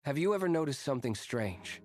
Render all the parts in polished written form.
Have you ever noticed something strange?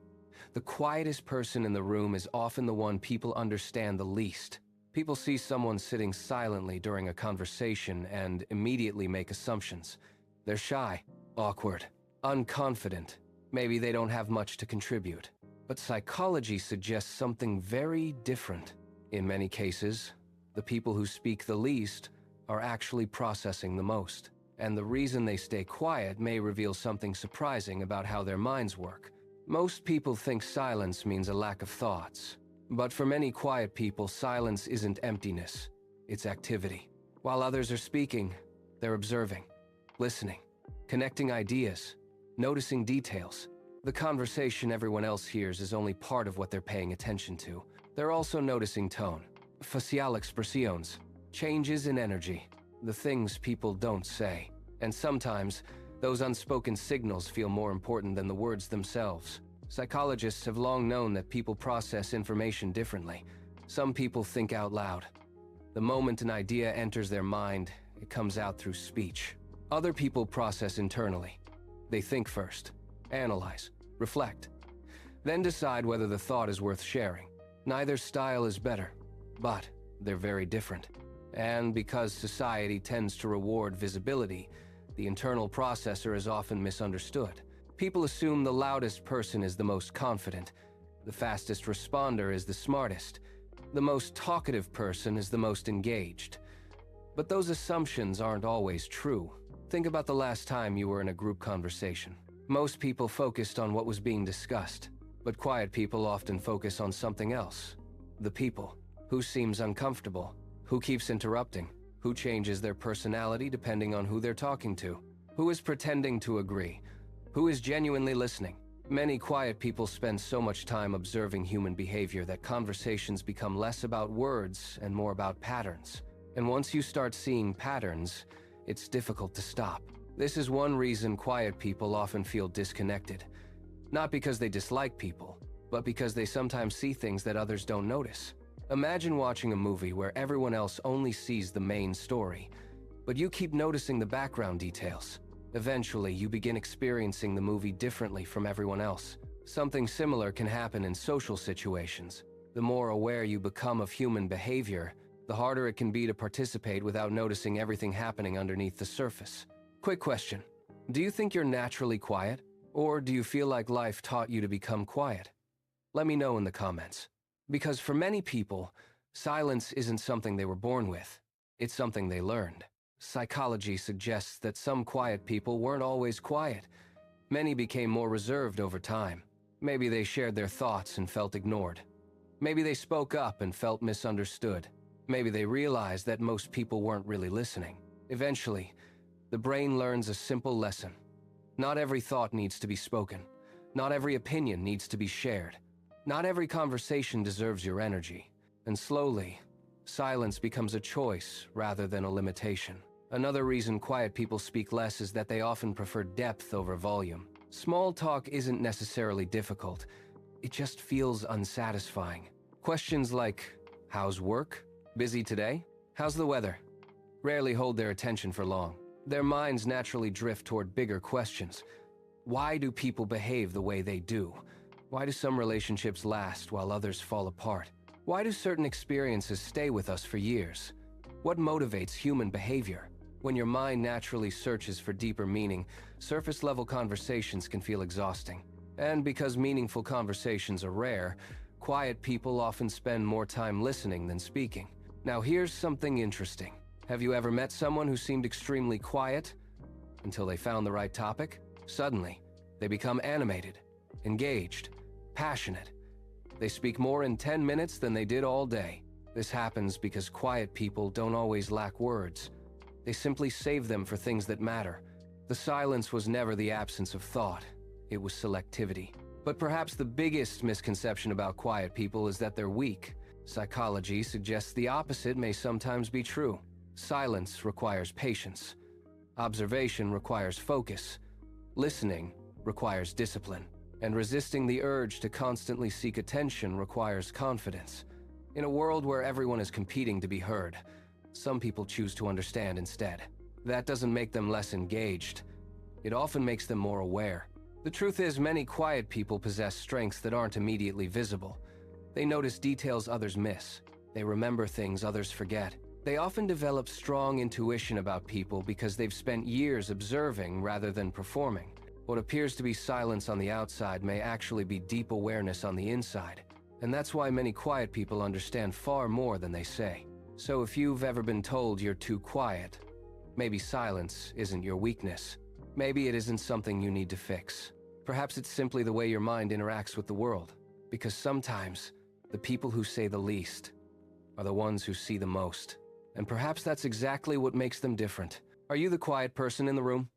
The quietest person in the room is often the one people understand the least. People see someone sitting silently during a conversation and immediately make assumptions. They're shy, awkward, unconfident. Maybe they don't have much to contribute. But psychology suggests something very different. In many cases, the people who speak the least are actually processing the most. And the reason they stay quiet may reveal something surprising about how their minds work. Most people think silence means a lack of thoughts. But for many quiet people, silence isn't emptiness, it's activity. While others are speaking, they're observing, listening, connecting ideas, noticing details. The conversation everyone else hears is only part of what they're paying attention to. They're also noticing tone, facial expressions, changes in energy, the things people don't say. And sometimes, those unspoken signals feel more important than the words themselves. Psychologists have long known that people process information differently. Some people think out loud. The moment an idea enters their mind, it comes out through speech. Other people process internally. They think first, analyze, reflect, then decide whether the thought is worth sharing. Neither style is better, but they're very different. And because society tends to reward visibility, the internal processor is often misunderstood. People assume the loudest person is the most confident, the fastest responder is the smartest, the most talkative person is the most engaged. But those assumptions aren't always true. Think about the last time you were in a group conversation. Most people focused on what was being discussed, but quiet people often focus on something else. The people. Who seems uncomfortable? Who keeps interrupting? Who changes their personality depending on who they're talking to? Who is pretending to agree? Who is genuinely listening? Many quiet people spend so much time observing human behavior that conversations become less about words and more about patterns. And once you start seeing patterns, it's difficult to stop. This is one reason quiet people often feel disconnected. Not because they dislike people, but because they sometimes see things that others don't notice. Imagine watching a movie where everyone else only sees the main story, but you keep noticing the background details. Eventually, you begin experiencing the movie differently from everyone else. Something similar can happen in social situations. The more aware you become of human behavior, the harder it can be to participate without noticing everything happening underneath the surface. Quick question. Do you think you're naturally quiet? Or do you feel like life taught you to become quiet? Let me know in the comments. Because for many people, silence isn't something they were born with. It's something they learned. Psychology suggests that some quiet people weren't always quiet. Many became more reserved over time. Maybe they shared their thoughts and felt ignored. Maybe they spoke up and felt misunderstood. Maybe they realized that most people weren't really listening. Eventually, the brain learns a simple lesson. Not every thought needs to be spoken. Not every opinion needs to be shared. Not every conversation deserves your energy. And slowly, silence becomes a choice rather than a limitation. Another reason quiet people speak less is that they often prefer depth over volume. Small talk isn't necessarily difficult. It just feels unsatisfying. Questions like, how's work? Busy today? How's the weather? Rarely hold their attention for long. Their minds naturally drift toward bigger questions. Why do people behave the way they do? Why do some relationships last while others fall apart? Why do certain experiences stay with us for years? What motivates human behavior? When your mind naturally searches for deeper meaning, surface-level conversations can feel exhausting. And because meaningful conversations are rare, quiet people often spend more time listening than speaking. Now here's something interesting. Have you ever met someone who seemed extremely quiet until they found the right topic? Suddenly, they become animated, engaged, passionate. They speak more in 10 minutes than they did all day. This happens because quiet people don't always lack words. They simply save them for things that matter. The silence was never the absence of thought. It was selectivity. But perhaps the biggest misconception about quiet people is that they're weak. Psychology suggests the opposite may sometimes be true. Silence requires patience. Observation requires focus. Listening requires discipline. And resisting the urge to constantly seek attention requires confidence. In a world where everyone is competing to be heard, some people choose to understand instead. That doesn't make them less engaged. It often makes them more aware. The truth is, many quiet people possess strengths that aren't immediately visible. They notice details others miss. They remember things others forget. They often develop strong intuition about people because they've spent years observing rather than performing. What appears to be silence on the outside may actually be deep awareness on the inside. And that's why many quiet people understand far more than they say. So if you've ever been told you're too quiet, maybe silence isn't your weakness. Maybe it isn't something you need to fix. Perhaps it's simply the way your mind interacts with the world. Because sometimes, the people who say the least are the ones who see the most. And perhaps that's exactly what makes them different. Are you the quiet person in the room?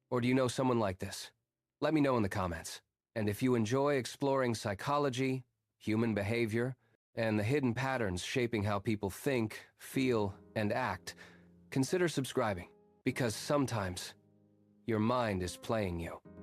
Or do you know someone like this? Let me know in the comments. And if you enjoy exploring psychology, human behavior, and the hidden patterns shaping how people think, feel, and act, consider subscribing. Because sometimes, your mind is playing you.